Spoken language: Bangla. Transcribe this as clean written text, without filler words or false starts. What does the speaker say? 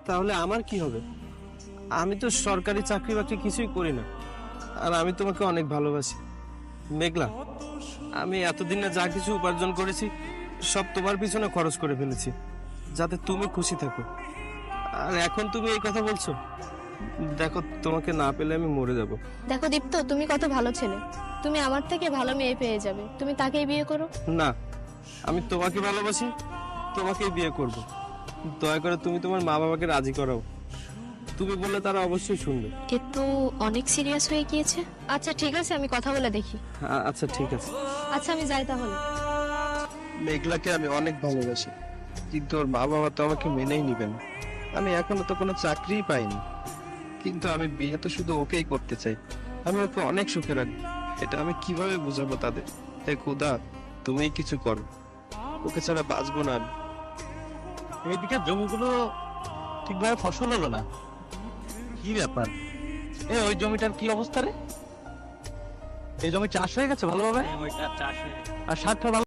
তাহলে আমার কি হবে? আমি তো সরকারি চাকরি বাকরি কিছুই করি না, আর আমি তোমাকে অনেক ভালোবাসি মেঘলা। আমি এতদিনে যা কিছু উপার্জন করেছি সব তোমার পিছনে খরচ করে ফেলেছি, যাতে তুমি খুশি থাকো। আর এখন তুমি এই কথা বলছো? দেখো, তোমাকে না পেলে আমি মরে যাব। দেখো দীপ্ত, তুমি কত ভালো ছেলে, তুমি আমার থেকে ভালো মেয়ে পেয়ে যাবে, তুমি তাকেই বিয়ে করো। না, আমি তোমাকে ভালোবাসি, তোমাকেই বিয়ে করব। দয়া করে তুমি তোমার মা বাবাকে রাজি করাও। তুমি বললে তারা অবশ্যই শুনবে। এ তো অনেক সিরিয়াস হয়ে গিয়েছে। আচ্ছা ঠিক আছে, আমি কথা বলে দেখি। আচ্ছা ঠিক আছে। আচ্ছা আমি যাই তাহলে। মেঘলাকে আমি অনেক ভালোবাসি, কিন্তু ওর মা বাবা তো আমাকে মেনেই নিবে না। আমি এখনো তো কোনো চাকরিই পাইনি, কিন্তু আমি বিয়ে তো শুধু ওকেই করতে চাই। আমি ওকে অনেক সুখে রাখবো, এটা আমি কিভাবে বুঝাবো তাদের? হে খোদা, তুমিই কিছু করো, ওকে ছাড়া বাঁচবো না আমি। এইদিকে জমিগুলো ঠিকভাবে ফসল হলো না, কি ব্যাপার? ওই জমিটার কি অবস্থা রে? এই জমি চাষ হয়ে গেছে ভালোভাবে, আর সারটা ভালো